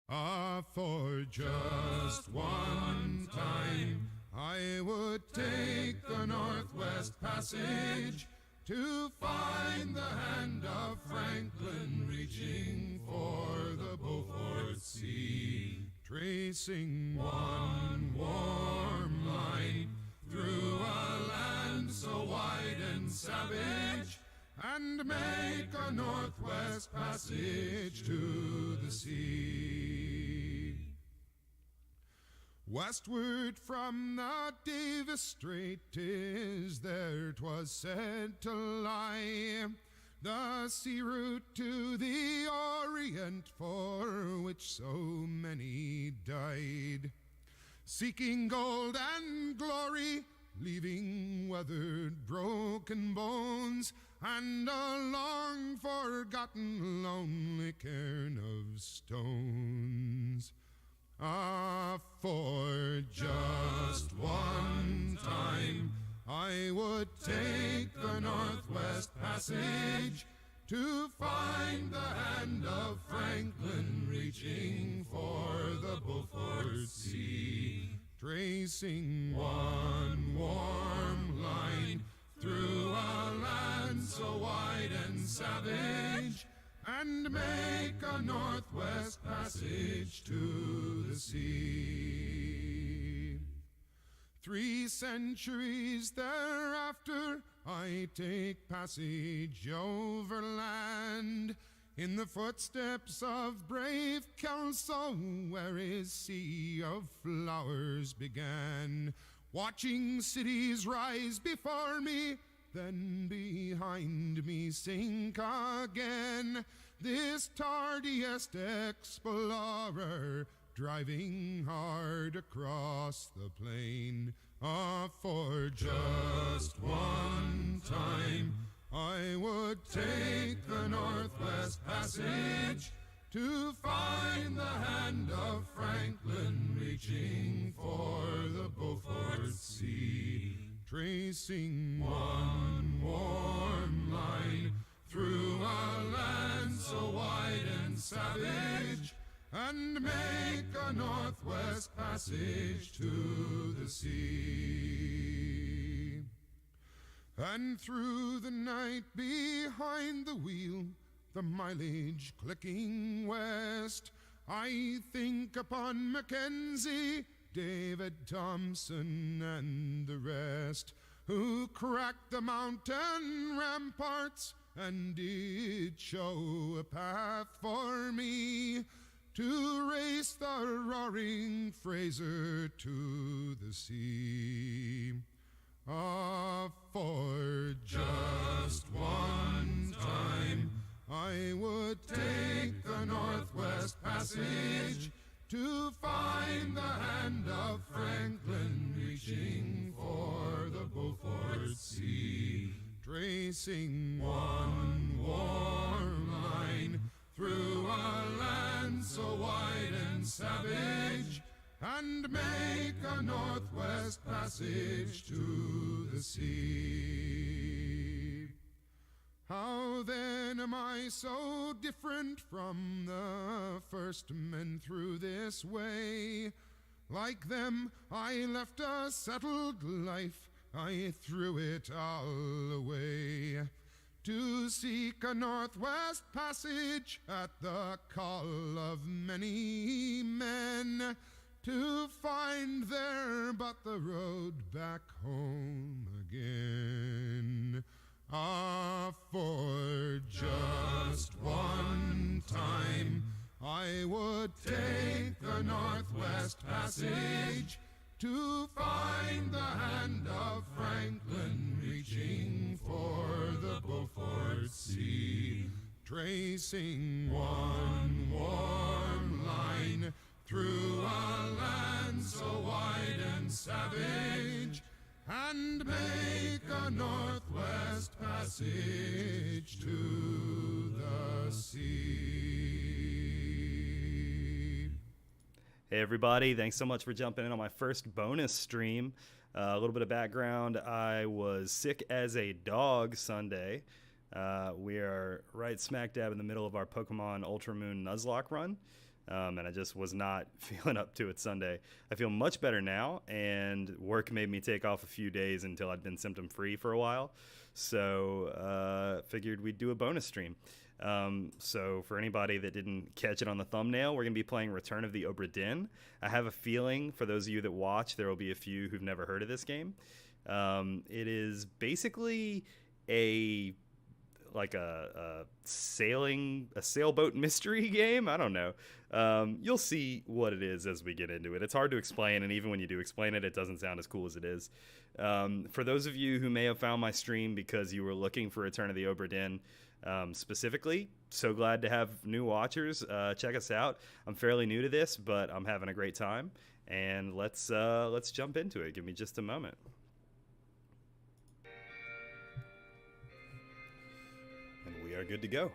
For just one time, I would take the Northwest Passage to find the hand of Franklin reaching for the Beaufort Sea, tracing one warm line through a land so wide and savage, and make a Northwest Passage to the sea. Westward from the Davis Strait, 'tis there 'twas said to lie, the sea route to the Orient for which so many died, seeking gold and glory, leaving weathered, broken bones, and a long-forgotten, lonely cairn of stones. For just one time, I would take the Northwest Passage to find the hand of Franklin reaching for the Beaufort Sea, tracing one warm line through a land so wide and savage, and make a Northwest Passage to the sea. 3 centuries thereafter, I take passage overland, in the footsteps of brave Kelso, where his sea of flowers began, watching cities rise before me, then behind me sink again. This tardiest explorer, driving hard across the plain. For just one time, I would take the Northwest Passage to find the hand of Franklin reaching for the Beaufort Sea, tracing one warm line through a land so wide and savage, and make a Northwest Passage to the sea. And through the night behind the wheel, the mileage clicking west, I think upon Mackenzie, David Thompson, and the rest, who cracked the mountain ramparts and did show a path for me to race the roaring Fraser to the sea. For just one time, I would take the Northwest Passage to find the hand of Franklin reaching for the Beaufort Sea, tracing one warm line through a land so wide and savage, and make a Northwest Passage to the sea. How then am I so different from the first men through this way? Like them, I left a settled life, I threw it all away, to seek a Northwest Passage at the call of many men, to find there but the road back home again. For just one time, I would take the Northwest Passage to find the hand of Franklin reaching for the Beaufort Sea, tracing one warm line through a land so wide and savage, and make a Northwest Passage to the sea. Hey everybody, thanks so much for jumping in on my first bonus stream. A little bit of background, I was sick as a dog Sunday. We are right smack dab in the middle of our Pokemon Ultra Moon Nuzlocke run. and I just was not feeling up to it Sunday. I feel much better now, and work made me take off a few days until I'd been symptom-free for a while. So figured we'd do a bonus stream. So for anybody that didn't catch it on the thumbnail, we're going to be playing Return of the Obra Dinn. I have a feeling for those of you that watch, there will be a few who've never heard of this game. It is basically a sailboat mystery game. I don't know. You'll see what it is as we get into it. It's hard to explain, and even when you do explain it, it doesn't sound as cool as it is. For those of you who may have found my stream because you were looking for Return of the Obra Dinn, specifically, so glad to have new watchers. Check us out. I'm fairly new to this, but I'm having a great time, and let's jump into it. Give me just a moment. And we are good to go.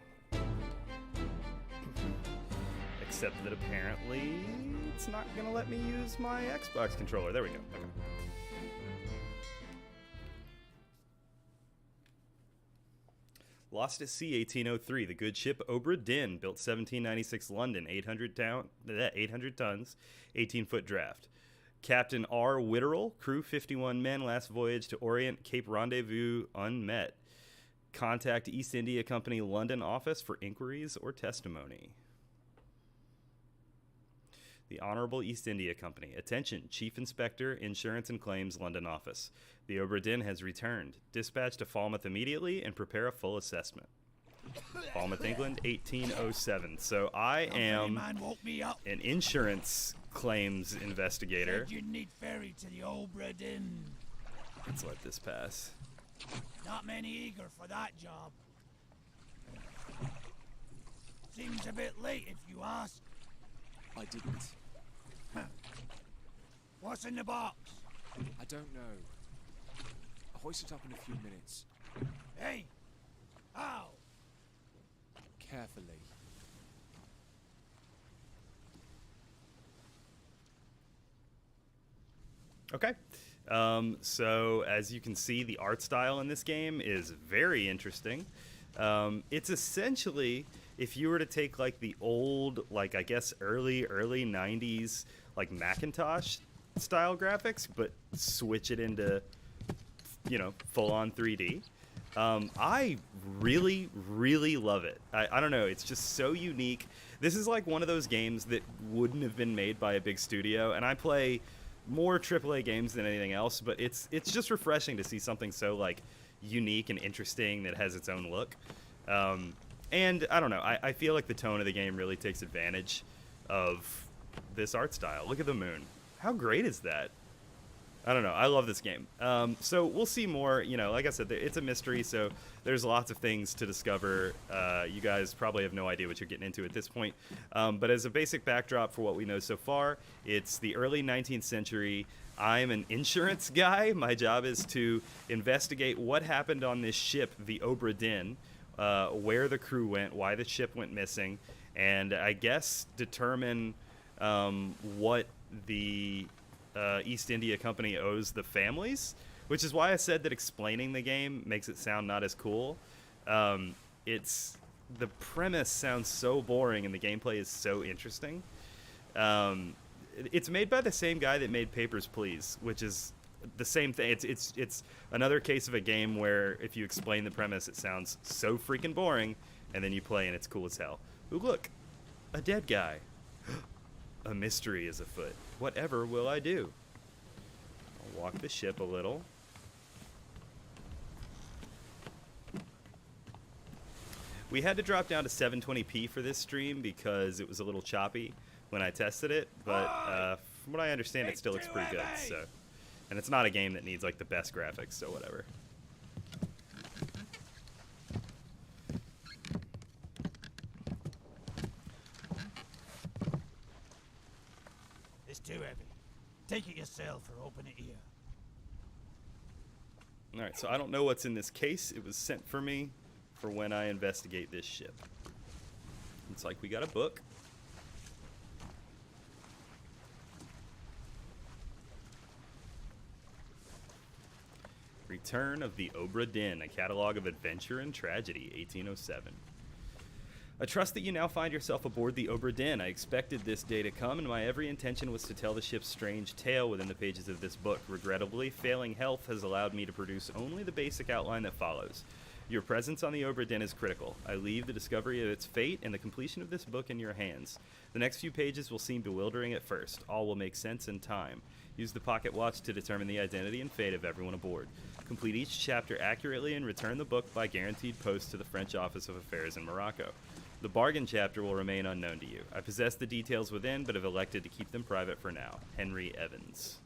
Except that apparently it's not going to let me use my Xbox controller. There we go. Okay. Lost at Sea 1803, the good ship Obra Dinn, built 1796 London, 800 tons, 18-foot draft. Captain R. Witterell, crew 51 men, last voyage to Orient, Cape Rendezvous unmet. Contact East India Company London office for inquiries or testimony. The Honorable East India Company. Attention, Chief Inspector, Insurance and Claims, London office. The Obra Dinn has returned. Dispatch to Falmouth immediately and prepare a full assessment. Falmouth, England, 1807. So I am an insurance claims investigator. Said you'd need ferry to the Obra Dinn. Let's let this pass. Not many eager for that job. Seems a bit late if you ask. I didn't. Huh. What's in the box? I don't know. I'll hoist it up in a few minutes. Hey! How? Carefully. Okay. So as you can see, the art style in this game is very interesting. It's essentially, if you were to take like the old, like I guess early 90s, like Macintosh style graphics, but switch it into, you know, full on 3D. I really, really love it. I don't know. It's just so unique. This is like one of those games that wouldn't have been made by a big studio, and I play more AAA games than anything else, but it's just refreshing to see something so like unique and interesting that has its own look. And I don't know, I feel like the tone of the game really takes advantage of this art style. Look at the moon. How great is that? I don't know. I love this game. So we'll see more. You know, like I said, it's a mystery, so there's lots of things to discover. You guys probably have no idea what you're getting into at this point. But as a basic backdrop for what we know so far, it's the early 19th century. I'm an insurance guy. My job is to investigate what happened on this ship, the Obra Dinn, where the crew went, why the ship went missing, and I guess determine what the East India Company owes the families, which is why I said that explaining the game makes it sound not as cool. It's the premise sounds so boring and the gameplay is so interesting. It's made by the same guy that made Papers, Please, which is the same thing. It's another case of a game where if you explain the premise, it sounds so freaking boring, and then you play and it's cool as hell. Ooh, look, a dead guy. A mystery is afoot. Whatever will I do? I'll walk the ship a little. We had to drop down to 720p for this stream because it was a little choppy when I tested it, but from what I understand, it still looks pretty good. So, and it's not a game that needs like the best graphics, so whatever. It's too heavy. Take it yourself or open it here. All right, so I don't know what's in this case. It was sent for me for when I investigate this ship. Looks like we got a book. Return of the Obra Dinn, a catalog of adventure and tragedy, 1807. I trust that you now find yourself aboard the Obra Dinn. I expected this day to come, and my every intention was to tell the ship's strange tale within the pages of this book. Regrettably, failing health has allowed me to produce only the basic outline that follows. Your presence on the Obra Dinn is critical. I leave the discovery of its fate and the completion of this book in your hands. The next few pages will seem bewildering at first. All will make sense in time. Use the pocket watch to determine the identity and fate of everyone aboard. Complete each chapter accurately and return the book by guaranteed post to the French Office of Affairs in Morocco. The bargain chapter will remain unknown to you. I possess the details within, but have elected to keep them private for now. Henry Evans.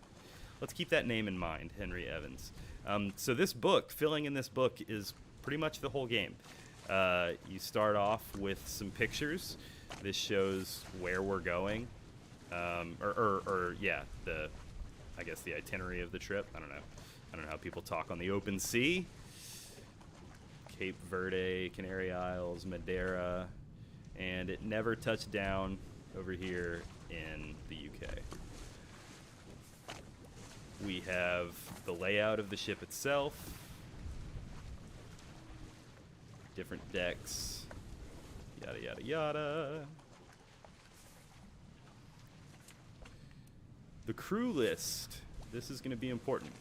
Let's keep that name in mind, Henry Evans. So this book, filling in this book, is pretty much the whole game. You start off with some pictures. This shows where we're going. I guess the itinerary of the trip. I don't know how people talk on the open sea. Cape Verde, Canary Isles, Madeira, and it never touched down over here in the UK. We have the layout of the ship itself, different decks, yada yada yada. The crew list. This is going to be important.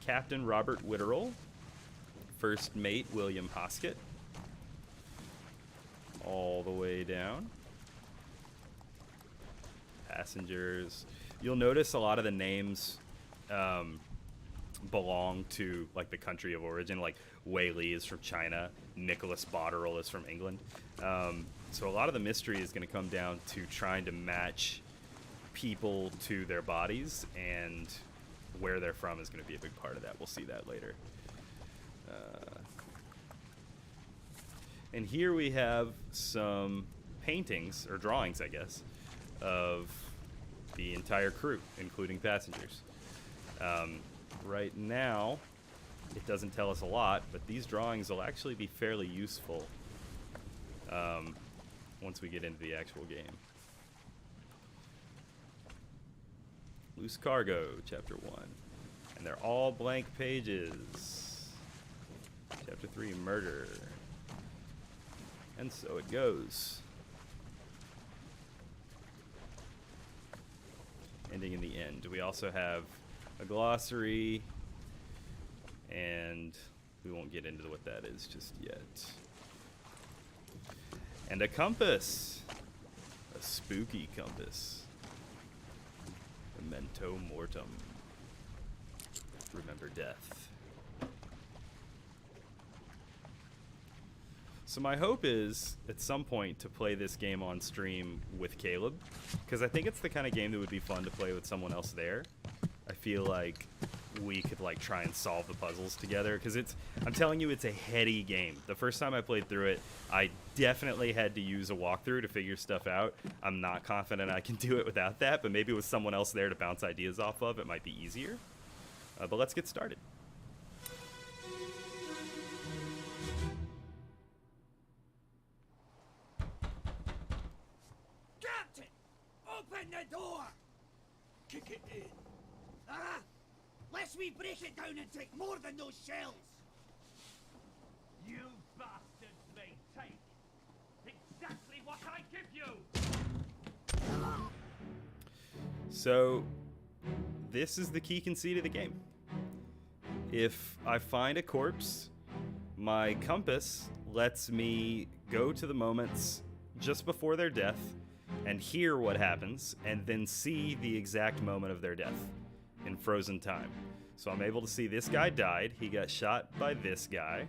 Captain Robert Witterell, First Mate William Hoskett, all the way down. Passengers. You'll notice a lot of the names belong to like the country of origin. Like Wei Li is from China, Nicholas Botterill is from England. So a lot of the mystery is going to come down to trying to match people to their bodies, and where they're from is going to be a big part of that. We'll see that later. And here we have some paintings, or drawings, I guess, of the entire crew, including passengers. Right now, it doesn't tell us a lot, but these drawings will actually be fairly useful once we get into the actual game. Loose Cargo, Chapter 1. And they're all blank pages. Chapter 3, Murder. And so it goes. Ending in the end. We also have a glossary, and we won't get into what that is just yet. And a compass. A spooky compass. Memento Mortem. Remember death. So my hope is, at some point, to play this game on stream with Caleb, because I think it's the kind of game that would be fun to play with someone else there. I feel like we could like try and solve the puzzles together, because I'm telling you, it's a heady game. The first time I played through it, I definitely had to use a walkthrough to figure stuff out. I'm not confident I can do it without that, but maybe with someone else there to bounce ideas off of, it might be easier. But let's get started. Captain! Open the door! Kick it in. Ah! Lest we break it down and take more than those shells! You bastards may take exactly what I give you! So, this is the key conceit of the game. If I find a corpse, my compass lets me go to the moments just before their death and hear what happens, and then see the exact moment of their death in frozen time. So I'm able to see this guy died. He got shot by this guy.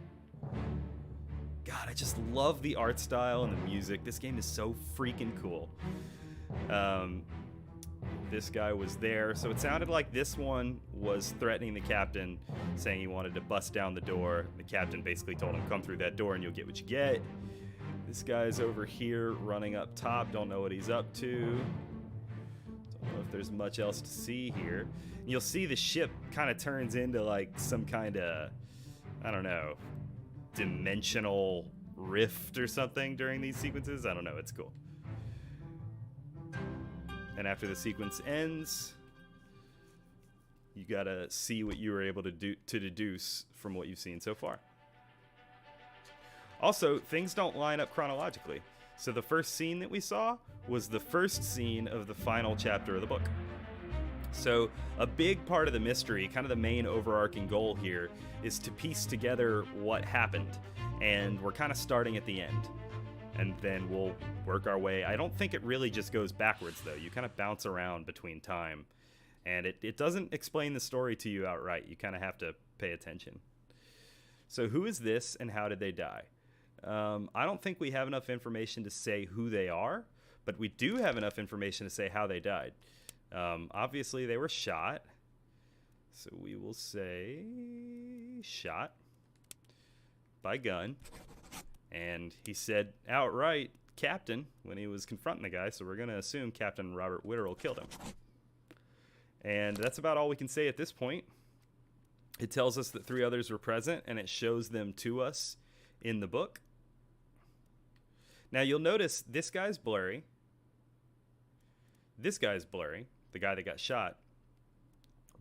God, I just love the art style and the music. This game is so freaking cool. This guy was there, so it sounded like this one was threatening the captain, saying he wanted to bust down the door. The captain basically told him, come through that door and you'll get what you get. This guy's over here running up top. Don't know what he's up to. Don't know if there's much else to see here. And you'll see the ship kind of turns into like some kind of, I don't know, dimensional rift or something during these sequences. I don't know. It's cool. And after the sequence ends, you gotta see what you were able to deduce from what you've seen so far. Also, things don't line up chronologically. So the first scene that we saw was the first scene of the final chapter of the book. So a big part of the mystery, kind of the main overarching goal here, is to piece together what happened. And we're kind of starting at the end. And then we'll work our way. I don't think it really just goes backwards, though. You kind of bounce around between time. And it doesn't explain the story to you outright. You kind of have to pay attention. So who is this and how did they die? I don't think we have enough information to say who they are, but we do have enough information to say how they died. Obviously, they were shot. So we will say shot by gun. And he said outright Captain when he was confronting the guy, so we're going to assume Captain Robert Witterell killed him. And that's about all we can say at this point. It tells us that 3 others were present, and it shows them to us in the book. Now, you'll notice this guy's blurry. This guy's blurry, the guy that got shot.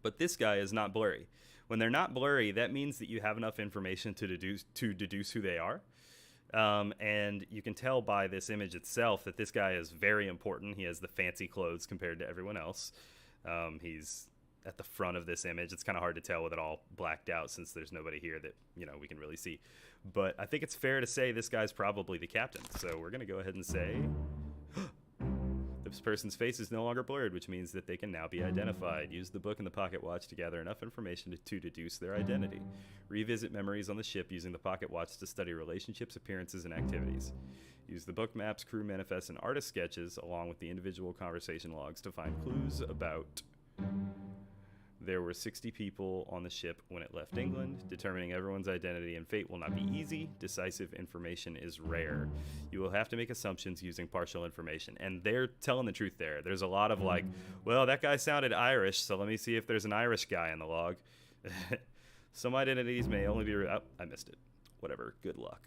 But this guy is not blurry. When they're not blurry, that means that you have enough information to deduce who they are. And you can tell by this image itself that this guy is very important. He has the fancy clothes compared to everyone else. He's at the front of this image. It's kind of hard to tell with it all blacked out since there's nobody here that, we can really see. But I think it's fair to say this guy's probably the captain. So we're going to go ahead and say this person's face is no longer blurred, which means that they can now be identified. Use the book and the pocket watch to gather enough information to deduce their identity. Revisit memories on the ship using the pocket watch to study relationships, appearances, and activities. Use the book maps, crew manifests, and artist sketches along with the individual conversation logs to find clues about. There were 60 people on the ship when it left England. Determining everyone's identity and fate will not be easy. Decisive information is rare. You will have to make assumptions using partial information. And they're telling the truth there. There's a lot of like, well, that guy sounded Irish, so let me see if there's an Irish guy in the log. Some identities may only be... Oh, I missed it. Whatever. Good luck.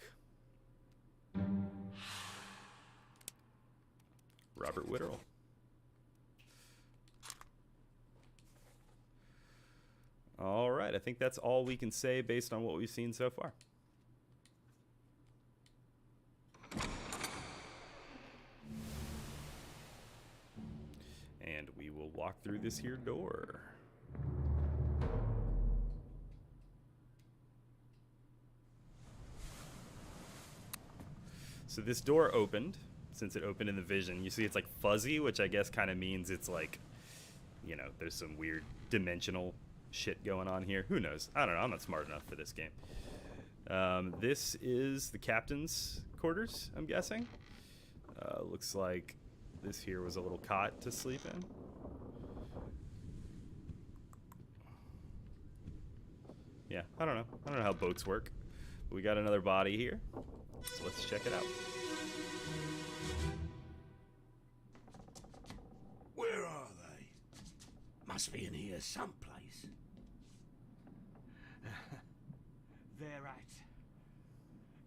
Robert Witterell. All right, I think that's all we can say based on what we've seen so far. And we will walk through this here door. So this door opened. Since it opened in the vision, you see it's like fuzzy, which I guess kind of means it's like, there's some weird dimensional shit going on here. Who knows? I don't know. I'm not smart enough for this game. This is the captain's quarters, I'm guessing. Looks like this here was a little cot to sleep in. Yeah, I don't know. I don't know how boats work. But we got another body here. So let's check it out. Where are they? Must be in here someplace. They're at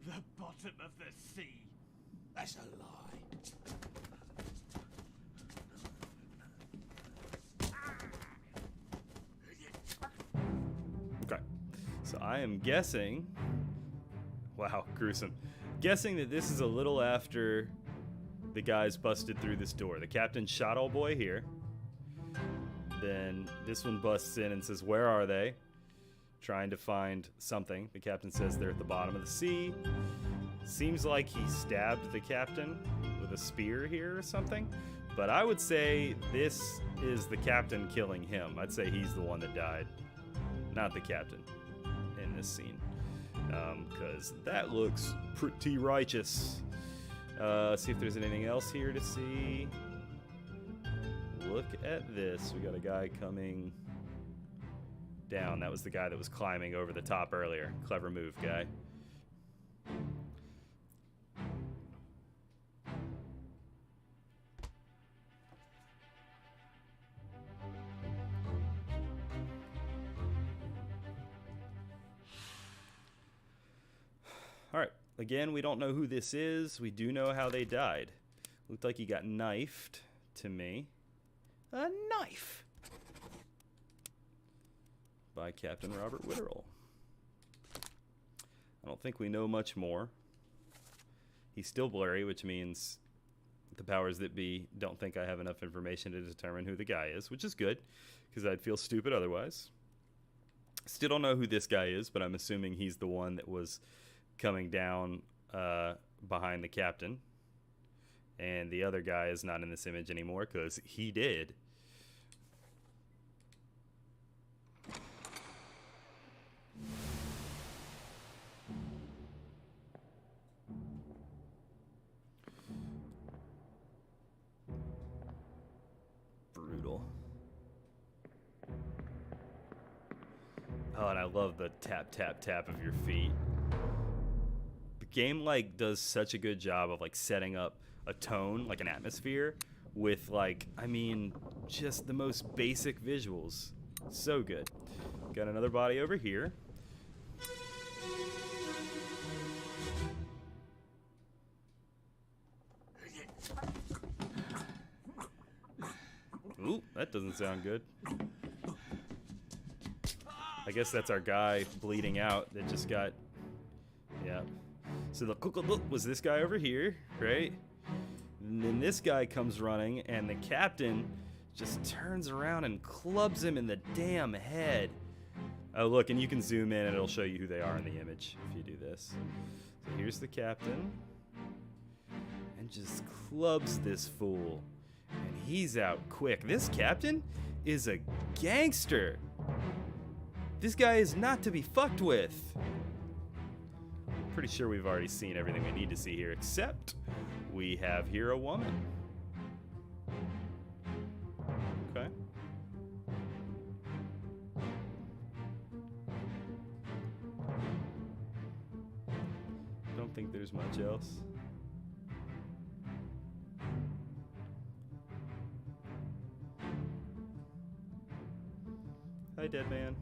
the bottom of the sea. That's a lie. Okay. So I am guessing... Wow, gruesome. Guessing that this is a little after the guys busted through this door. The captain shot old boy here. Then this one busts in and says, where are they? Trying to find something. The captain says they're at the bottom of the sea. Seems like he stabbed the captain with a spear here or something. But I would say this is the captain killing him. I'd say he's the one that died, not the captain in this scene. Because that looks pretty righteous. See if there's anything else here to see. Look at this. We got a guy coming down. That was the guy that was climbing over the top earlier. Clever move, guy. All right. Again, we don't know who this is. We do know how they died. Looked like he got knifed to me. A knife! By Captain Robert Witterell. I don't think we know much more. He's still blurry, which means the powers that be don't think I have enough information to determine who the guy is, which is good, because I'd feel stupid otherwise. Still don't know who this guy is, but I'm assuming he's the one that was coming down behind the captain. And the other guy is not in this image anymore, because he did. Brutal. Oh, and I love the tap, tap, tap of your feet. The game, like, does such a good job of, like, setting up a tone, like an atmosphere, with, like, I mean, just the most basic visuals. So good. Got another body over here. Ooh, that doesn't sound good. I guess that's our guy bleeding out that just got... Yeah. So the look was this guy over here, right? And then this guy comes running, and the captain just turns around and clubs him in the damn head. Oh, look, and you can zoom in, and it'll show you who they are in the image if you do this. So here's the captain. And just clubs this fool. And he's out quick. This captain is a gangster. This guy is not to be fucked with. Pretty sure we've already seen everything we need to see here, except we have here a woman. Okay. Don't think there's much else. Hi, dead man.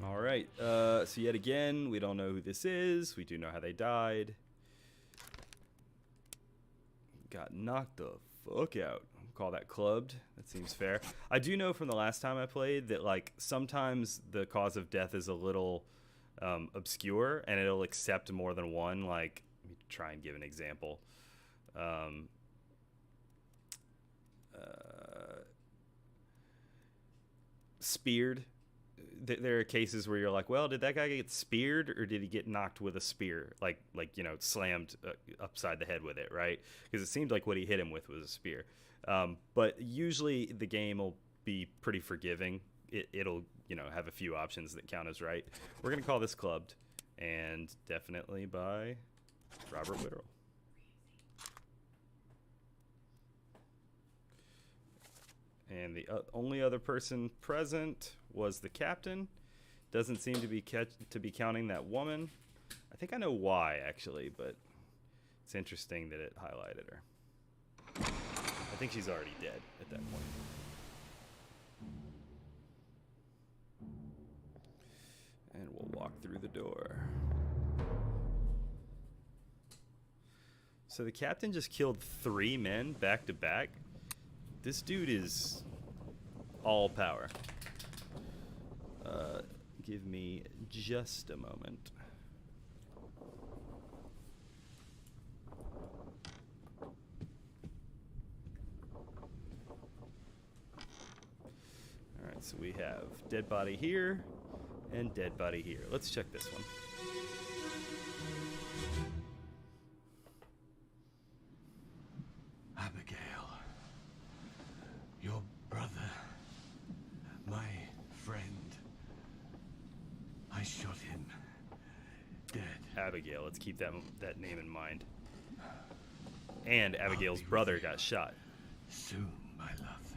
All right, so yet again, we don't know who this is. We do know how they died. Got knocked the fuck out. Call that clubbed. That seems fair. I do know from the last time I played that, like, sometimes the cause of death is a little obscure, and it'll accept more than one. Like, let me try and give an example. Speared. There are cases where you're like, well, did that guy get speared, or did he get knocked with a spear, like you know, slammed upside the head with it, right? Because it seemed like what he hit him with was a spear. But usually the game will be pretty forgiving. It'll, you know, have a few options that count as right. We're gonna call this clubbed, and definitely by Robert Whitterell. And the only other person present was the captain. Doesn't seem to be counting that woman. I think I know why, actually, but it's interesting that it highlighted her. I think she's already dead at that point. And we'll walk through the door. So the captain just killed 3 men back to back. This dude is all power. Give me just a moment. All right, so we have dead body here and dead body here. Let's check this one. Abigail, your brother, my friend. I shot him dead. Abigail, let's keep that name in mind. And Abigail's brother got shot. Soon, my love.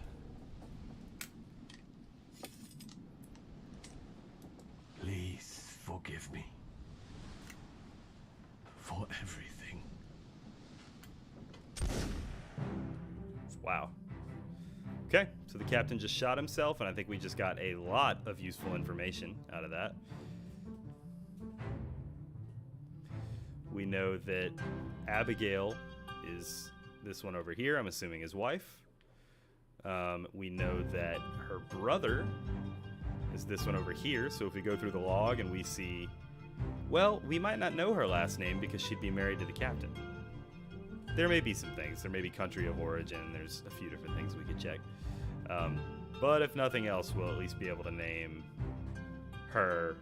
Please forgive me for everything. Wow. Okay, so the captain just shot himself, and I think we just got a lot of useful information out of that. We know that Abigail is this one over here, I'm assuming his wife. We know that her brother is this one over here, so if we go through the log and we see, well, we might not know her last name because she'd be married to the captain. There may be some things. There may be country of origin. There's a few different things we could check. But if nothing else, we'll at least be able to name her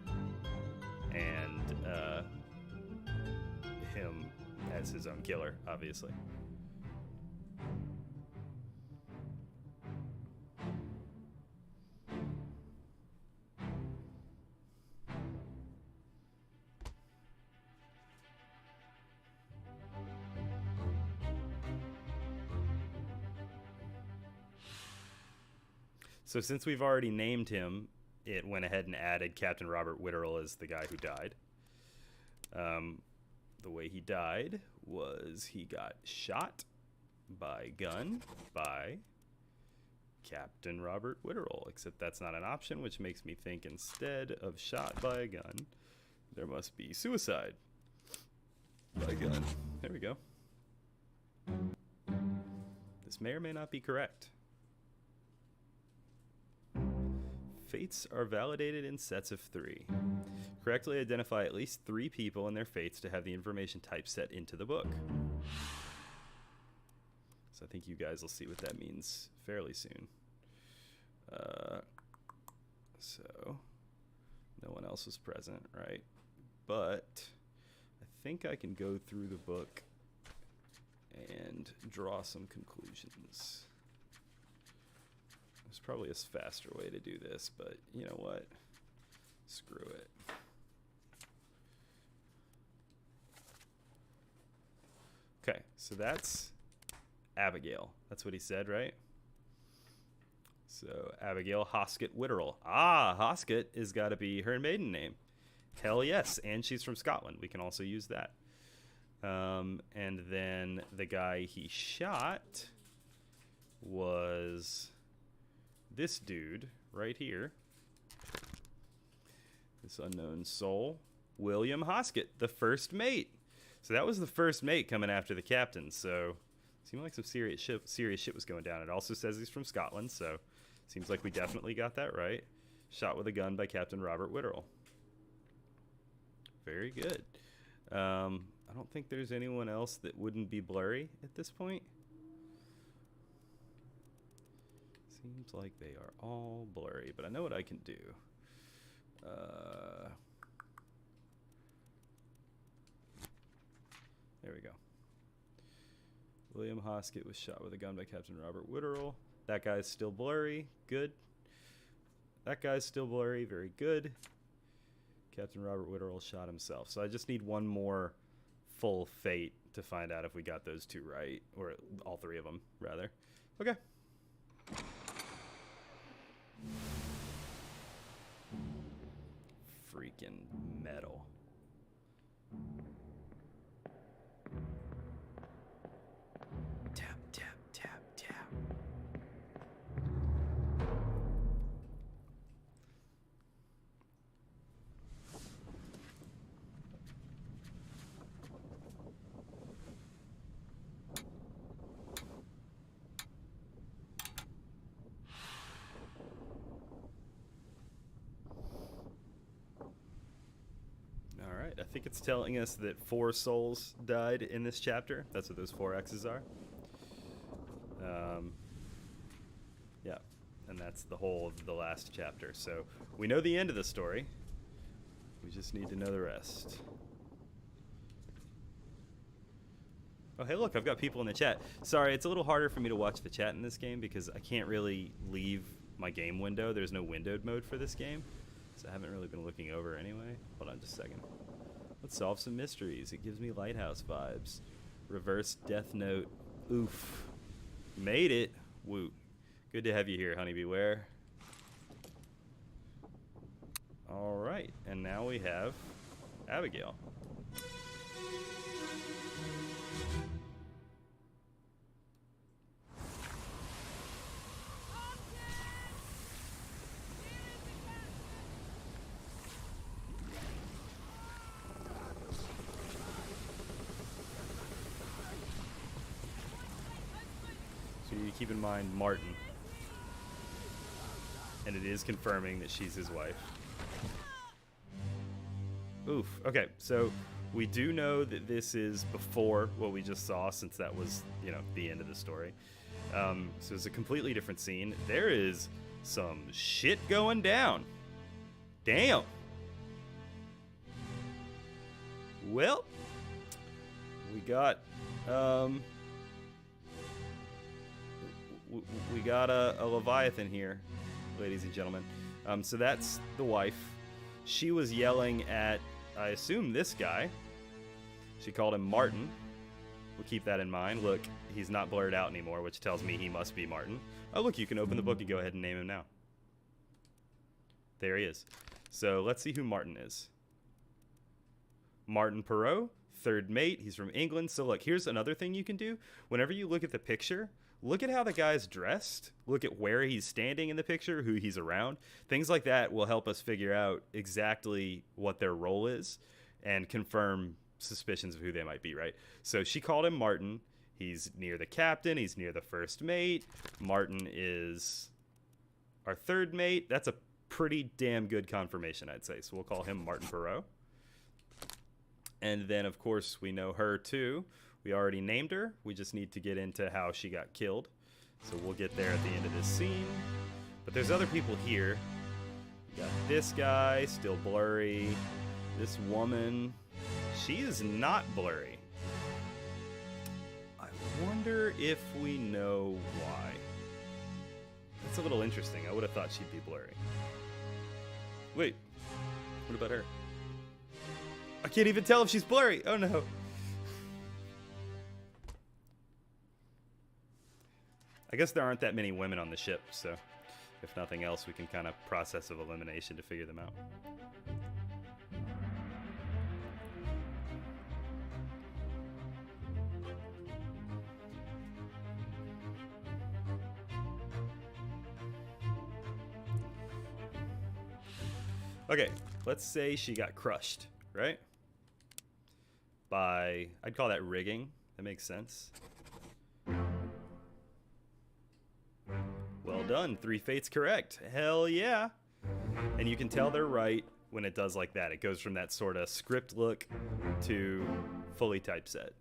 and him as his own killer, obviously. So since we've already named him, it went ahead and added Captain Robert Witterell as the guy who died. The way he died was he got shot by gun by Captain Robert Witterell, except that's not an option, which makes me think instead of shot by a gun, there must be suicide by gun. There we go. This may or may not be correct. Fates are validated in sets of 3. Correctly identify at least 3 people and their fates to have the information typeset into the book. So I think you guys will see what that means fairly soon. So no one else was present, right? But I think I can go through the book and draw some conclusions. There's probably a faster way to do this, but you know what? Screw it. Okay, so that's Abigail. That's what he said, right? So Abigail Hoskett Witterell. Ah, Hoskett has got to be her maiden name. Hell yes, and she's from Scotland. We can also use that. And then the guy he shot was this dude right here. This unknown soul. William Hoskett, the first mate. So that was the first mate coming after the captain. So seemed like some serious shit was going down. It also says he's from Scotland, so seems like we definitely got that right. Shot with a gun by Captain Robert Witterell. Very good. I don't think there's anyone else that wouldn't be blurry at this point. Seems like they are all blurry, but I know what I can do. There we go. William Hoskett was shot with a gun by Captain Robert Witterell. That guy's still blurry. Good. That guy's still blurry. Very good. Captain Robert Witterell shot himself. So I just need one more full fate to find out if we got those 2 right. Or all 3 of them, rather. Okay. Freaking metal. Tap, tap, tap, tap. I think it's telling us that 4 souls died in this chapter. That's what those 4 X's are. Yeah, and that's the whole of the last chapter. So we know the end of the story. We just need to know the rest. Oh, hey, look, I've got people in the chat. Sorry, it's a little harder for me to watch the chat in this game because I can't really leave my game window. There's no windowed mode for this game, so I haven't really been looking over anyway. Hold on just a second. Let's solve some mysteries. It gives me Lighthouse vibes. Reverse Death Note. Oof. Made it. Woot. Good to have you here, Honey Beware. All right, and now we have Abigail. you keep in mind Martin. And it is confirming that she's his wife. Oof. Okay, so we do know that this is before what we just saw, since that was, you know, the end of the story. So it's a completely different scene. There is some shit going down. Damn. Well, we got we got a Leviathan here, ladies and gentlemen. So that's the wife. She was yelling at, I assume, this guy. She called him Martin. We'll keep that in mind. Look, he's not blurred out anymore, which tells me he must be Martin. Oh, look, you can open the book and go ahead and name him now. There he is. So let's see who Martin is. Martin Perot, third mate. He's from England. So look, here's another thing you can do. Whenever you look at the picture, look at how the guy's dressed. Look at where he's standing in the picture, who he's around. Things like that will help us figure out exactly what their role is and confirm suspicions of who they might be, right? So she called him Martin. He's near the captain. He's near the first mate. Martin is our third mate. That's a pretty damn good confirmation, I'd say. So we'll call him Martin Perot. And then, of course, we know her, too. We already named her. We just need to get into how she got killed. So we'll get there at the end of this scene. But there's other people here. We got this guy, still blurry. This woman, she is not blurry. I wonder if we know why. That's a little interesting. I would have thought she'd be blurry. Wait, what about her? I can't even tell if she's blurry. Oh no. I guess there aren't that many women on the ship, so if nothing else, we can kind of process of elimination to figure them out. Okay, let's say she got crushed, right? By, I'd call that rigging. That makes sense. Well done, 3 fates correct. Hell yeah. And you can tell they're right when it does like that. It goes from that sort of script look to fully typeset.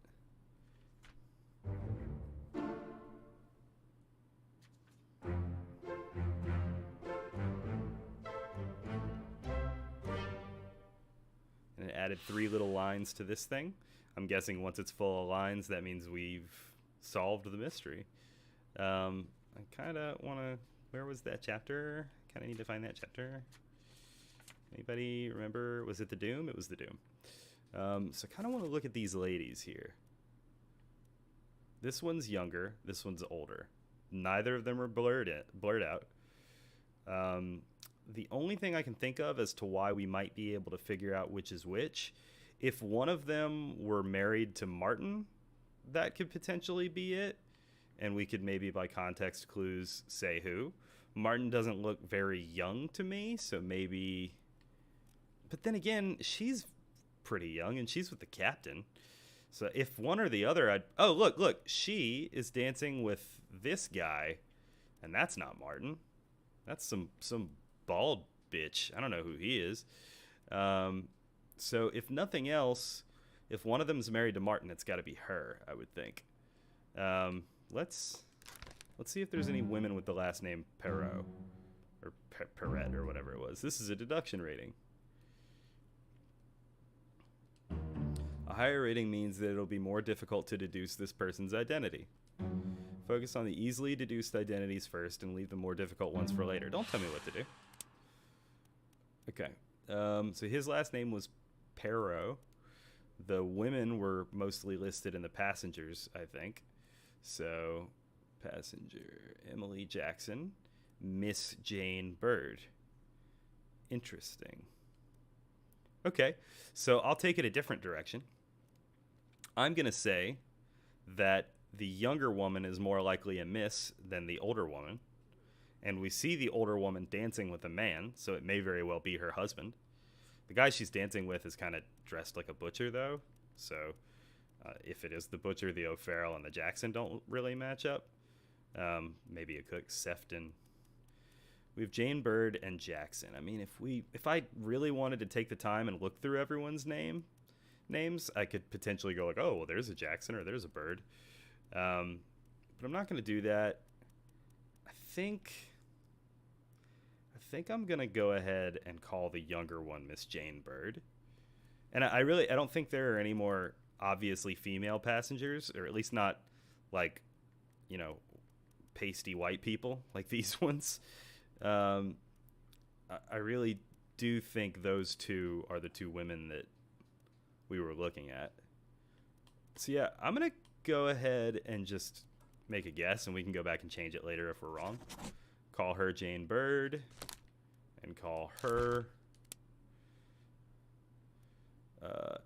And it added 3 little lines to this thing. I'm guessing once it's full of lines, that means we've solved the mystery. I kind of want to... Where was that chapter? Kind of need to find that chapter. Anybody remember? Was it the Doom? It was the Doom. So I kind of want to look at these ladies here. This one's younger. This one's older. Neither of them are blurred out. The only thing I can think of as to why we might be able to figure out which is which, if one of them were married to Martin, that could potentially be it. And we could maybe, by context clues, say who. Martin doesn't look very young to me, so maybe... But then again, she's pretty young, and she's with the captain. So if one or the other, I'd... Oh, look, she is dancing with this guy, and that's not Martin. That's some bald bitch. I don't know who he is. So if nothing else, if one of them's married to Martin, it's got to be her, I would think. Let's see if there's any women with the last name Perot or Perret or whatever it was. This is a deduction rating. A higher rating means that it'll be more difficult to deduce this person's identity. Focus on the easily deduced identities first and leave the more difficult ones for later. Don't tell me what to do. Okay. So his last name was Perot. The women were mostly listed in the passengers, I think. So, passenger, Emily Jackson, Miss Jane Bird. Interesting. Okay, so I'll take it a different direction. I'm going to say that the younger woman is more likely a miss than the older woman. And we see the older woman dancing with a man, so it may very well be her husband. The guy she's dancing with is kind of dressed like a butcher, though, so... if it is the Butcher, the O'Farrell, and the Jackson don't really match up. Maybe a cook, Sefton. We have Jane Bird and Jackson. I mean, if I really wanted to take the time and look through everyone's names, I could potentially go like, oh, well, there's a Jackson or there's a Bird. But I'm not going to do that. I think I'm going to go ahead and call the younger one Miss Jane Bird. And I don't think there are any more obviously female passengers, or at least not like, you know, pasty white people like these ones. I really do think those two are the two women that we were looking at. So yeah, I'm going to go ahead and just make a guess, and we can go back and change it later if we're wrong. Call her Jane Bird, and call her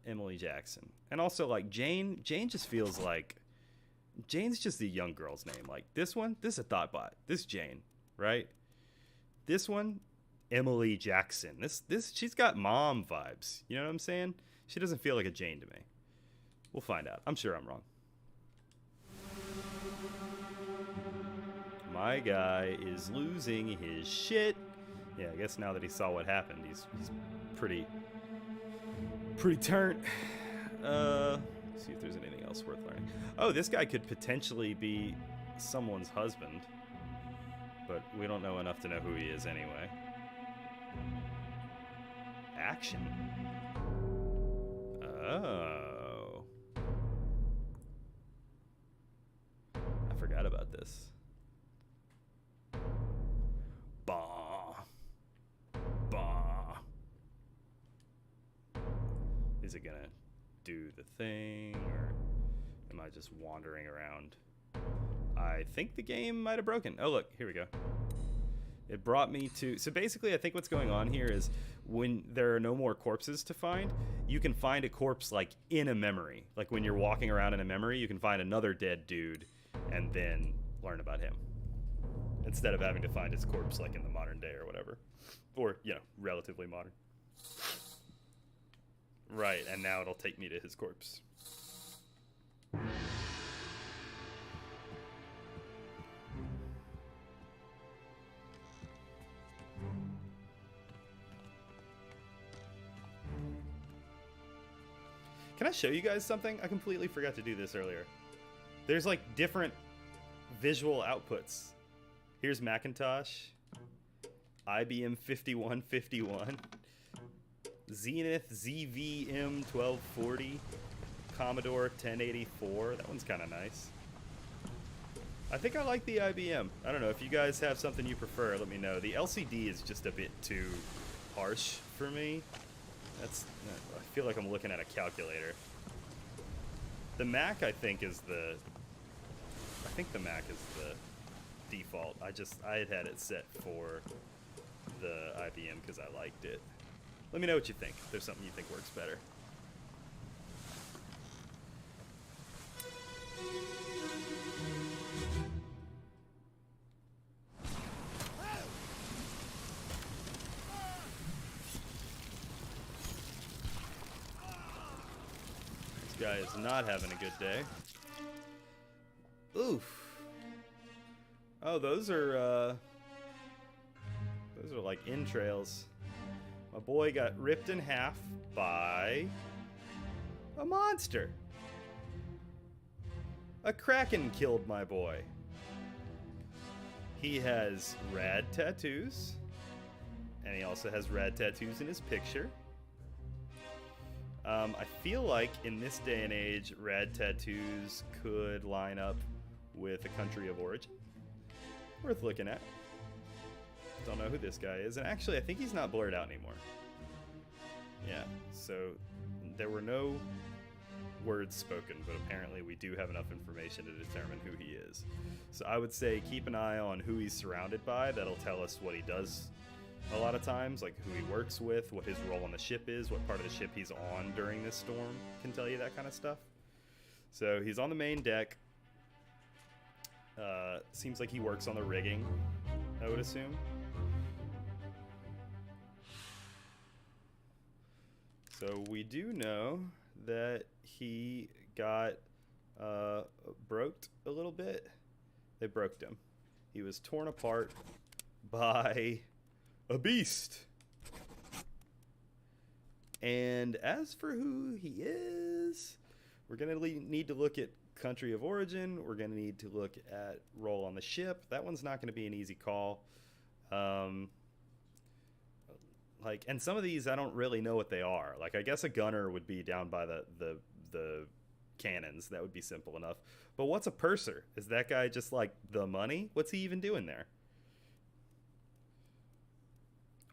Emily Jackson. And also, like, Jane just feels like Jane's just the young girl's name. Like, this is a Thoughtbot. This is Jane, right? This one, Emily Jackson. This she's got mom vibes. You know what I'm saying? She doesn't feel like a Jane to me. We'll find out. I'm sure I'm wrong. My guy is losing his shit. Yeah, I guess now that he saw what happened, he's pretty turnt. Let's see if there's anything else worth learning. Oh, this guy could potentially be someone's husband, but we don't know enough to know who he is anyway. Action. Oh. I forgot about this. Bah. Bah. Is it gonna do the thing, or am I just wandering around? I think the game might have broken. Oh, look, here we go. It brought me to... So basically, I think what's going on here is when there are no more corpses to find, you can find a corpse, like, in a memory. Like, when you're walking around in a memory, you can find another dead dude and then learn about him. Instead of having to find his corpse, like, in the modern day or whatever. Or, you know, relatively modern. Right, and now it'll take me to his corpse. Can I show you guys something? I completely forgot to do this earlier. There's like different visual outputs. Here's Macintosh, IBM 5151, Zenith ZVM 1240, Commodore 1084. That one's kind of nice. I think I like the IBM. I don't know, if you guys have something you prefer, let me know. The LCD is just a bit too harsh for me. I feel like I'm looking at a calculator. The Mac, I think the Mac is the default. I had it set for the IBM because I liked it. Let me know what you think. If there's something you think works better. This guy is not having a good day. Oof. Oh, those are like entrails. My boy got ripped in half by a monster. A kraken killed my boy. He has rad tattoos, and he also has rad tattoos in his picture. I feel like in this day and age, rad tattoos could line up with a country of origin. Worth looking at. Don't know who this guy is, and actually I think he's not blurred out anymore. Yeah, so there were no words spoken, but apparently we do have enough information to determine who he is. So I would say keep an eye on who he's surrounded by. That'll tell us what he does a lot of times, like who he works with, what his role on the ship is, what part of the ship he's on during this storm can tell you that kind of stuff. So he's on the main deck. Seems like he works on the rigging, I would assume. So we do know that he got broked a little bit They broke him. He was torn apart by a beast. And as for who he is, we're going to need to look at country of origin. We're going to need to look at role on the ship. That one's not going to be an easy call. And some of these I don't really know what they are. Like, I guess a gunner would be down by the cannons. That would be simple enough. But what's a purser? Is that guy just like the money? What's he even doing there?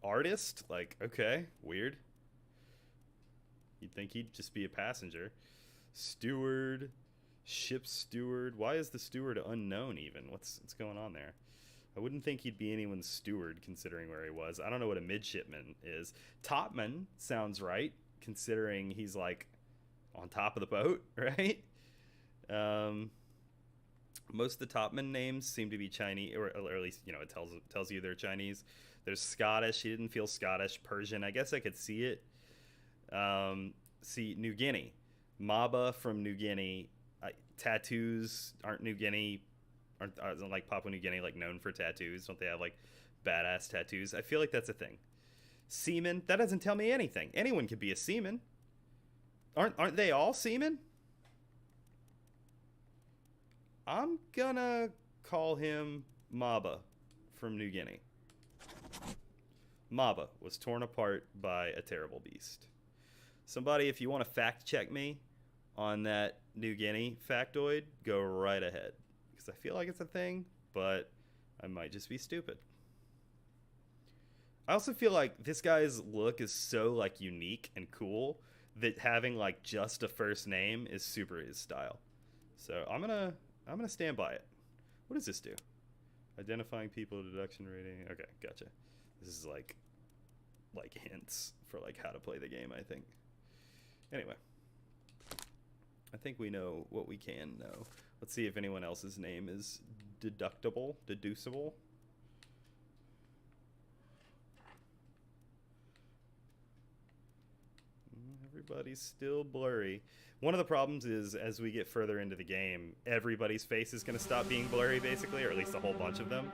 Artist? Like, okay, weird. You'd think he'd just be a passenger. Steward, ship steward. Why is the steward unknown even? What's going on there? I wouldn't think he'd be anyone's steward considering where he was. I don't know what a midshipman is. Topman sounds right considering he's like on top of the boat, right? Most of the topman names seem to be Chinese, or at least, you know, it tells you they're Chinese. There's Scottish. He didn't feel Scottish. Persian. I guess I could see it. See, New Guinea. Maba from New Guinea. Tattoos aren't New Guinea. Aren't like Papua New Guinea, like, known for tattoos? Don't they have like badass tattoos? I feel like that's a thing. Seaman. That doesn't tell me anything. Anyone could be a seaman. Aren't they all seamen? I'm gonna call him Maba from New Guinea. Maba was torn apart by a terrible beast. Somebody, if you want to fact check me on that New Guinea factoid, go right ahead. Because I feel like it's a thing, but I might just be stupid. I also feel like this guy's look is so like unique and cool that having like just a first name is super his style. So I'm gonna stand by it. What does this do? Identifying people, deduction rating. Okay, gotcha. This is like hints for like how to play the game, I think. Anyway, I think we know what we can know. Let's see if anyone else's name is deducible. Everybody's still blurry. One of the problems is, as we get further into the game, everybody's face is going to stop being blurry, basically, or at least a whole bunch of them.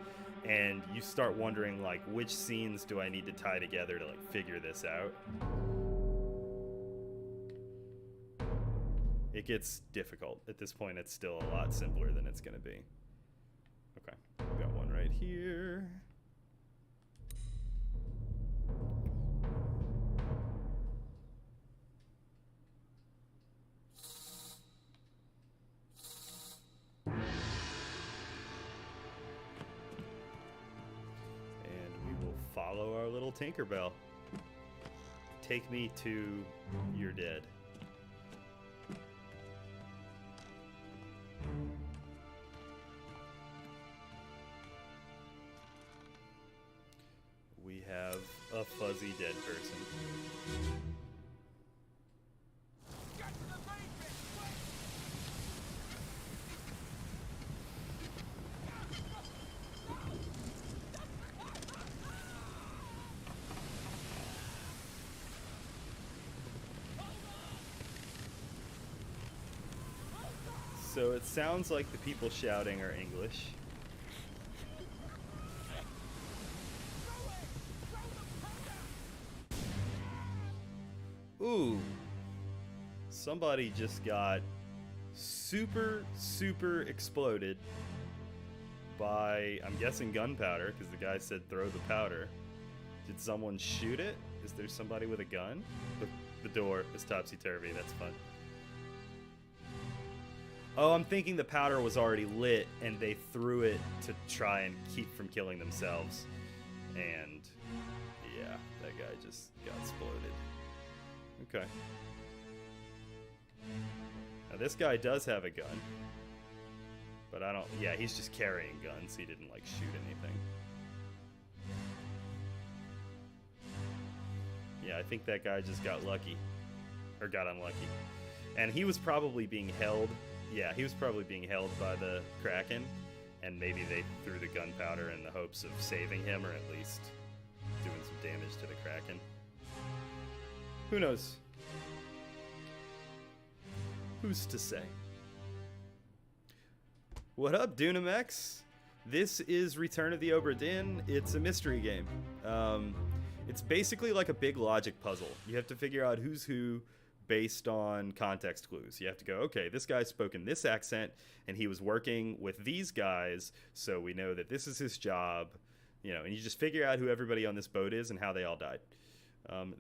And you start wondering, like, which scenes do I need to tie together to, like, figure this out? It gets difficult. At this point, it's still a lot simpler than it's going to be. Okay, we've got one right here. Follow our little Tinkerbell. Take me to your dead. We have a fuzzy dead person. So it sounds like the people shouting are English. Ooh. Somebody just got super exploded by, I'm guessing, gunpowder, because the guy said throw the powder. Did someone shoot it? Is there somebody with a gun? The door is topsy-turvy. That's fun. Oh, I'm thinking the powder was already lit and they threw it to try and keep from killing themselves. And yeah, that guy just got exploded. Okay. Now this guy does have a gun. But I don't, yeah, he's just carrying guns. He didn't like shoot anything. Yeah, I think that guy just got lucky. Or got unlucky. And he was probably being held. Yeah, he was probably being held by the Kraken, and maybe they threw the gunpowder in the hopes of saving him, or at least doing some damage to the Kraken. Who knows? Who's to say? What up, Dunamex? This is Return of the Obra Dinn. It's a mystery game. It's basically like a big logic puzzle. You have to figure out who's who based on context clues. You have to go, okay, this guy spoke in this accent, and he was working with these guys, so we know that this is his job. You know, and you just figure out who everybody on this boat is and how they all died.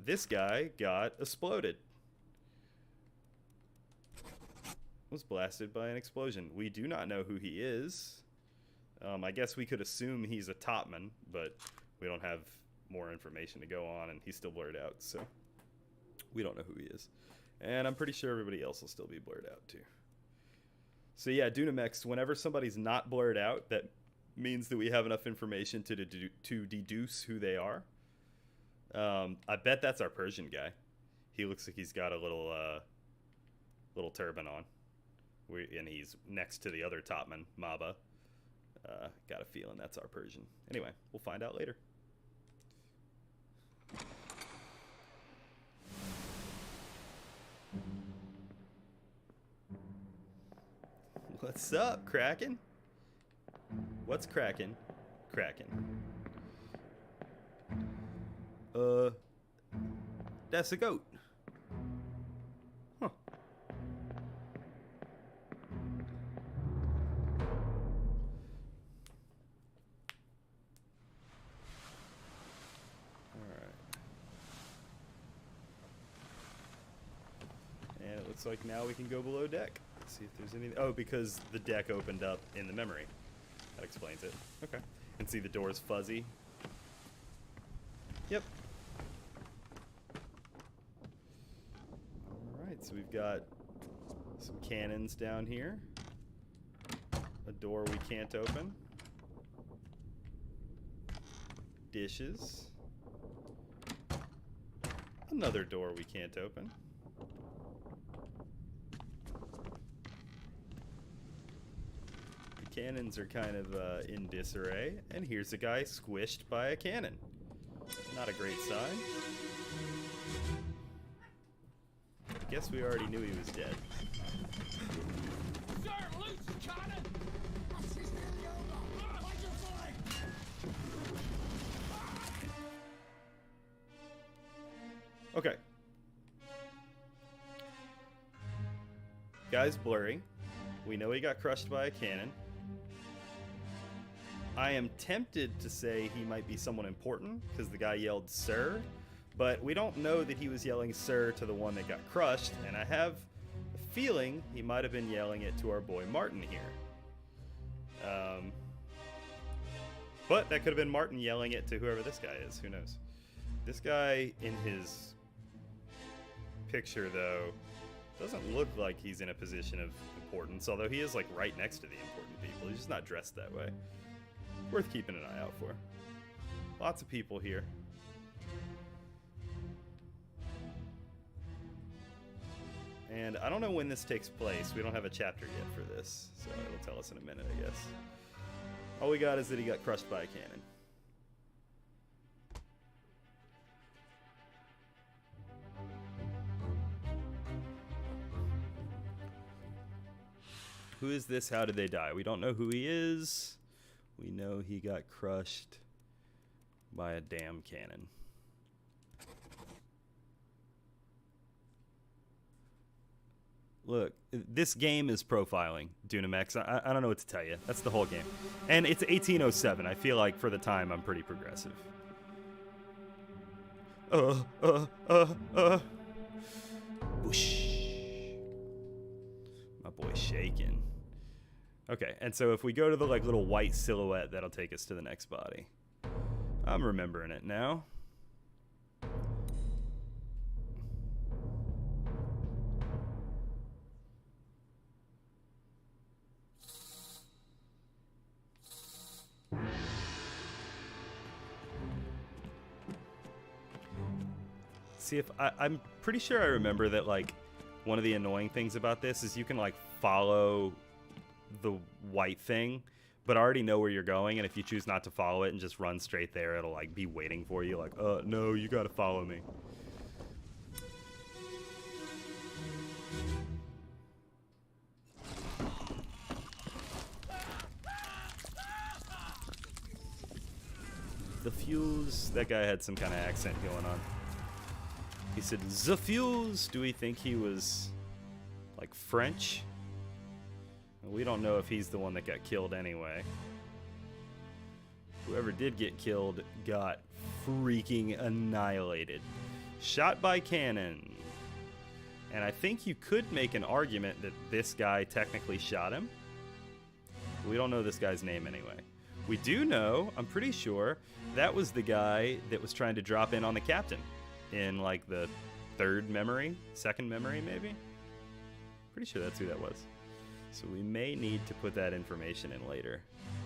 This guy got exploded. Was blasted by an explosion. We do not know who he is. I guess we could assume he's a topman, but we don't have more information to go on, and he's still blurred out, so we don't know who he is. And I'm pretty sure everybody else will still be blurred out, too. So yeah, Dunamex, whenever somebody's not blurred out, that means that we have enough information to deduce who they are. I bet that's our Persian guy. He looks like he's got a little turban on. And he's next to the other topman, Maba. Got a feeling that's our Persian. Anyway, we'll find out later. What's up, Kraken? What's Kraken? Kraken. That's a goat. Huh. And it looks like now we can go below deck. See if there's anything. Oh, because the deck opened up in the memory. That explains it. Okay. And see the door's fuzzy. Yep. Alright, so we've got some cannons down here. A door we can't open. Dishes. Another door we can't open. The cannons are kind of in disarray. And here's a guy squished by a cannon. Not a great sign. I guess we already knew he was dead. Sir, loose cannon! This is nearly over. Fight your flag! Okay. Guy's blurry. We know he got crushed by a cannon. I am tempted to say he might be someone important because the guy yelled "Sir," but we don't know that he was yelling "Sir" to the one that got crushed, and I have a feeling he might have been yelling it to our boy Martin here. But that could have been Martin yelling it to whoever this guy is. Who knows? This guy in his picture, though, doesn't look like he's in a position of importance, although he is like right next to the important people. He's just not dressed that way. Worth keeping an eye out for. Lots of people here. And I don't know when this takes place. We don't have a chapter yet for this, so it'll tell us in a minute, I guess. All we got is that he got crushed by a cannon. Who is this? How did they die? We don't know who he is. We know he got crushed by a damn cannon. Look, this game is profiling, Dunamex. I don't know what to tell you. That's the whole game. And it's 1807. I feel like for the time I'm pretty progressive. Whoosh. My boy's shaking. Okay, and so if we go to the like little white silhouette, that'll take us to the next body. I'm remembering it now. See if I'm pretty sure I remember that like one of the annoying things about this is you can like follow the white thing, but I already know where you're going, and if you choose not to follow it and just run straight there, it'll like be waiting for you like, no, you gotta follow me. The fuse. That guy had some kind of accent going on. He said, "The fuse." Do we think he was like French? We don't know if he's the one that got killed anyway. Whoever did get killed got freaking annihilated. Shot by cannon. And I think you could make an argument that this guy technically shot him. We don't know this guy's name anyway. We do know, I'm pretty sure, that was the guy that was trying to drop in on the captain in like the second memory maybe? Pretty sure that's who that was. So we may need to put that information in later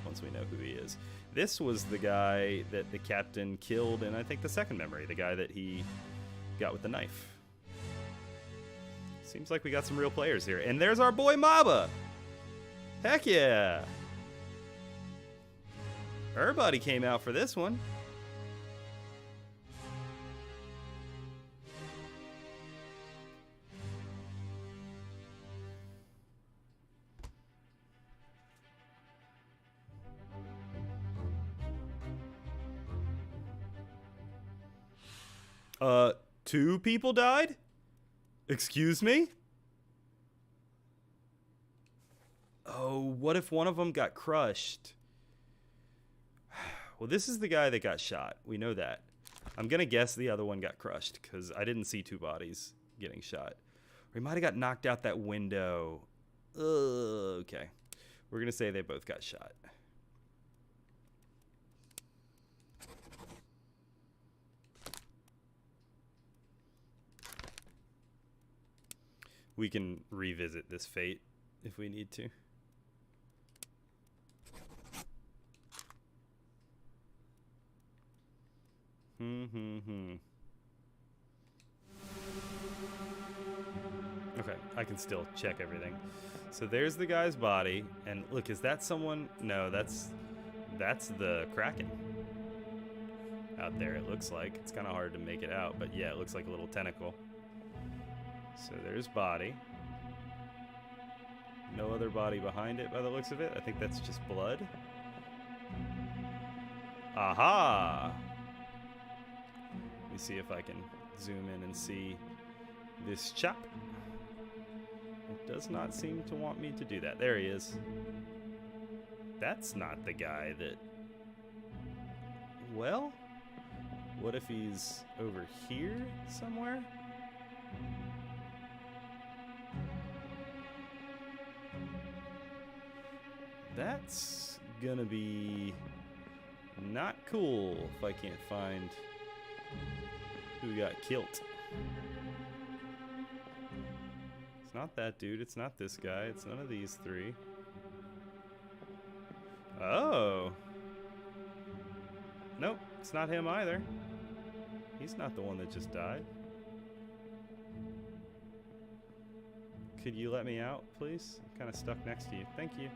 once we know who he is. This was the guy that the captain killed in, I think, the second memory, the guy that he got with the knife. Seems like we got some real players here. And there's our boy Maba! Heck yeah! Everybody came out for this one. Two people died? Excuse me? Oh, what if one of them got crushed? Well, this is the guy that got shot. We know that. I'm going to guess the other one got crushed because I didn't see two bodies getting shot. Or he might have got knocked out that window. Okay. We're going to say they both got shot. We can revisit this fate if we need to. Okay, I can still check everything. So there's the guy's body, and look, is that someone? No, that's the Kraken. Out there, it looks like. It's kind of hard to make it out, but yeah, it looks like a little tentacle. So there's body. No other body behind it by the looks of it. I think that's just blood. Aha! Let me see if I can zoom in and see this chap. It does not seem to want me to do that. There he is. That's not the guy that... Well, what if he's over here somewhere? That's gonna be not cool if I can't find who got killed. It's not that dude, it's not this guy, it's none of these three. Oh. Nope, it's not him either. He's not the one that just died. Could you let me out, please? I'm kind of stuck next to you. Thank you.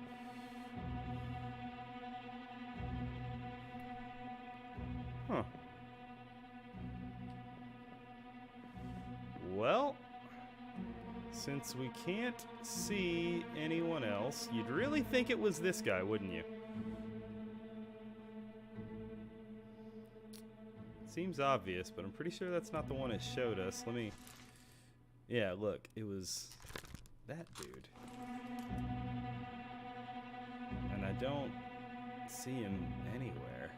Huh. Well, since we can't see anyone else, you'd really think it was this guy, wouldn't you? Seems obvious, but I'm pretty sure that's not the one it showed us. Let me... Yeah, look, it was that dude. And I don't see him anywhere.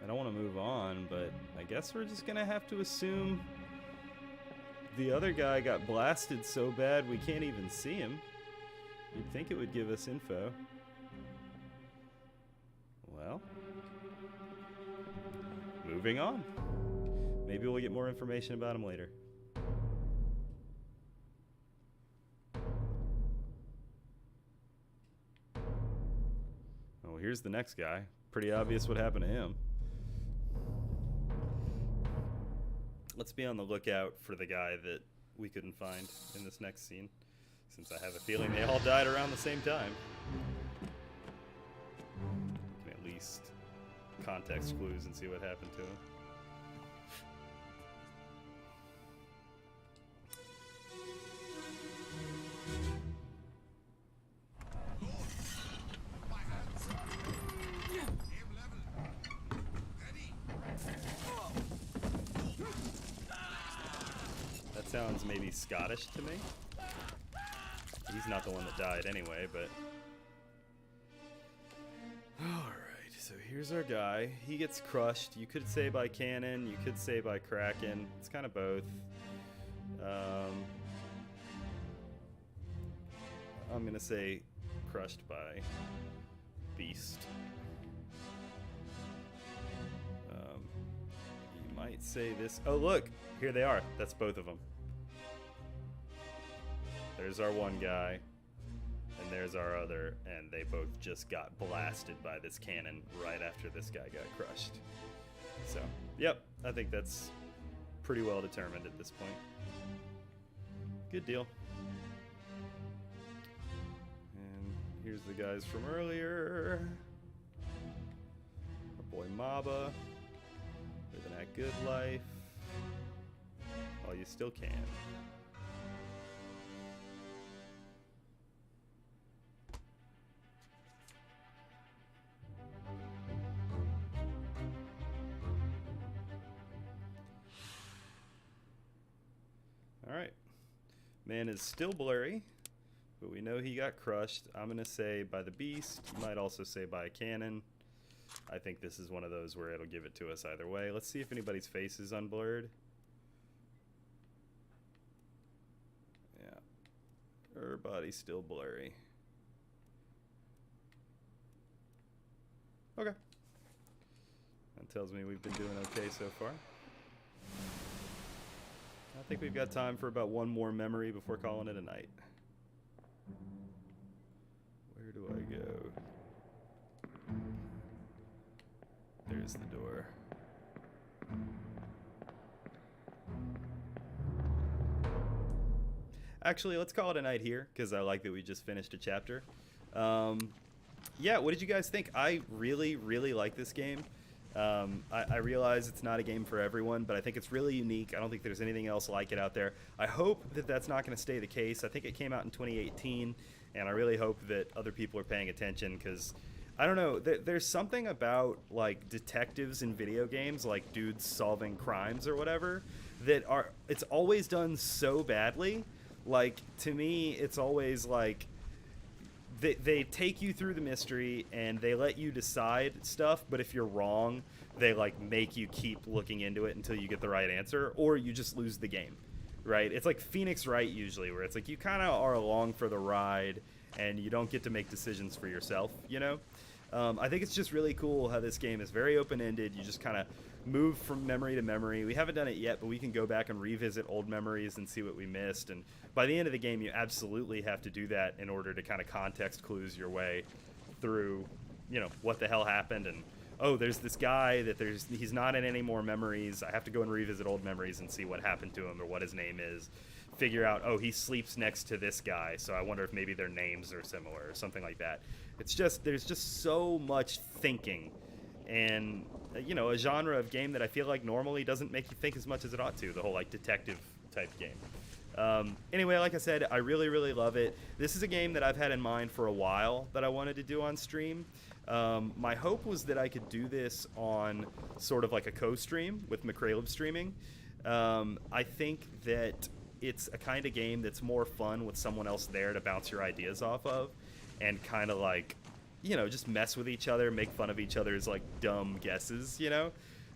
I don't want to move on, but I guess we're just gonna have to assume the other guy got blasted so bad we can't even see him. You'd think it would give us info. Well, moving on. Maybe we'll get more information about him later. Oh, here's the next guy. Pretty obvious what happened to him. Let's be on the lookout for the guy that we couldn't find in this next scene, since I have a feeling they all died around the same time. Can at least context clues and see what happened to him. sounds maybe Scottish to me. He's not the one that died anyway, but... Alright, so here's our guy. He gets crushed. You could say by cannon, you could say by kraken. It's kind of both. I'm gonna say crushed by beast. You might say this. Oh, look! Here they are. That's both of them. There's our one guy, and there's our other, and they both just got blasted by this cannon right after this guy got crushed. So, yep, I think that's pretty well determined at this point. Good deal. And here's the guys from earlier. Our boy Maba, living that good life while you still can. Alright. Man is still blurry, but we know he got crushed. I'm going to say by the beast. You might also say by a cannon. I think this is one of those where it'll give it to us either way. Let's see if anybody's face is unblurred. Yeah. Her body's still blurry. Okay. That tells me we've been doing okay so far. I think we've got time for about one more memory before calling it a night. Where do I go? There's the door. Actually, let's call it a night here, because I like that we just finished a chapter. Yeah, what did you guys think? I really, really like this game. I realize it's not a game for everyone, but I think it's really unique. I don't think there's anything else like it out there. I hope that that's not going to stay the case. I think it came out in 2018, and I really hope that other people are paying attention, because I don't know, there's something about like detectives in video games, like dudes solving crimes or whatever, that it's always done so badly. Like, to me, it's always like they take you through the mystery and they let you decide stuff, but if you're wrong, they like make you keep looking into it until you get the right answer, or you just lose the game, right? It's like Phoenix Wright usually, where it's like you kind of are along for the ride and you don't get to make decisions for yourself, you know? I think it's just really cool how this game is very open-ended. You just kind of move from memory to memory. We haven't done it yet, but we can go back and revisit old memories and see what we missed. And by the end of the game, you absolutely have to do that in order to kind of context clues your way through, you know, what the hell happened. And, oh, there's this guy that he's not in any more memories. I have to go and revisit old memories and see what happened to him or what his name is. Figure out, oh, he sleeps next to this guy, so I wonder if maybe their names are similar or something like that. It's just, there's just so much thinking, and you know, a genre of game that I feel like normally doesn't make you think as much as it ought to, the whole like detective type game. Anyway, like I said, I really, really love it. This is a game that I've had in mind for a while that I wanted to do on stream. My hope was that I could do this on sort of like a co-stream with McCraleb streaming. I think that it's a kind of game that's more fun with someone else there to bounce your ideas off of and kind of like, you know, just mess with each other, make fun of each other's like dumb guesses, you know?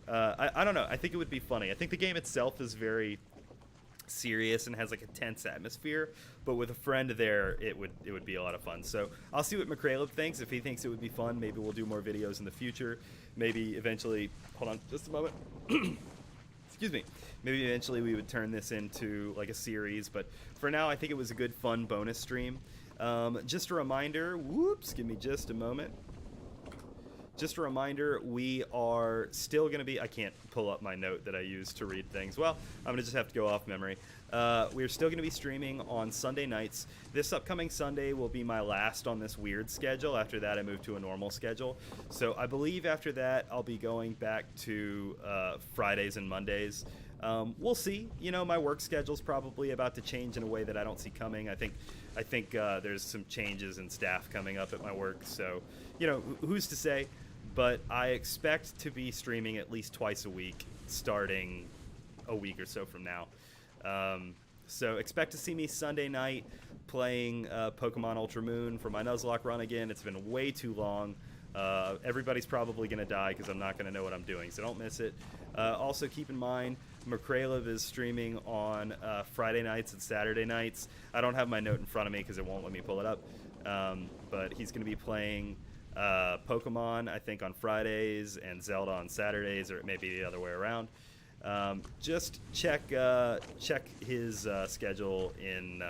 I don't know. I think it would be funny. I think the game itself is very serious and has like a tense atmosphere, but with a friend there, it would be a lot of fun. So I'll see what McCraleb thinks. If he thinks it would be fun, maybe we'll do more videos in the future. Maybe eventually, hold on just a moment. Excuse me. Maybe eventually we would turn this into like a series, but for now I think it was a good fun bonus stream. Just a reminder, whoops, give me just a moment. Just a reminder, we are still going to be, I can't pull up my note that I use to read things. Well, I'm going to just have to go off memory. We're still going to be streaming on Sunday nights. This upcoming Sunday will be my last on this weird schedule. After that, I move to a normal schedule. So I believe after that, I'll be going back to Fridays and Mondays. We'll see. You know, my work schedule's probably about to change in a way that I don't see coming. I think there's some changes in staff coming up at my work. So, you know, who's to say? But I expect to be streaming at least twice a week, starting a week or so from now. So expect to see me Sunday night playing Pokemon Ultra Moon for my Nuzlocke run again. It's been way too long. Everybody's probably going to die because I'm not going to know what I'm doing, so don't miss it. Also, keep in mind, Makralev is streaming on Friday nights and Saturday nights. I don't have my note in front of me because it won't let me pull it up. But he's going to be playing Pokemon, I think, on Fridays and Zelda on Saturdays, or it may be the other way around. Just check his schedule in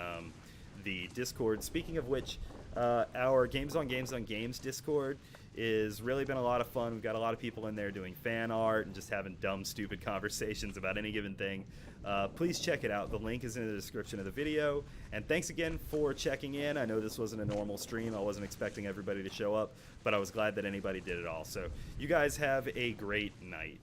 the Discord. Speaking of which, our Games on Games Discord is really been a lot of fun. We've got a lot of people in there doing fan art and just having dumb, stupid conversations about any given thing. Please check it out. The link is in the description of the video. And thanks again for checking in. I know this wasn't a normal stream. I wasn't expecting everybody to show up, but I was glad that anybody did it all. So you guys have a great night.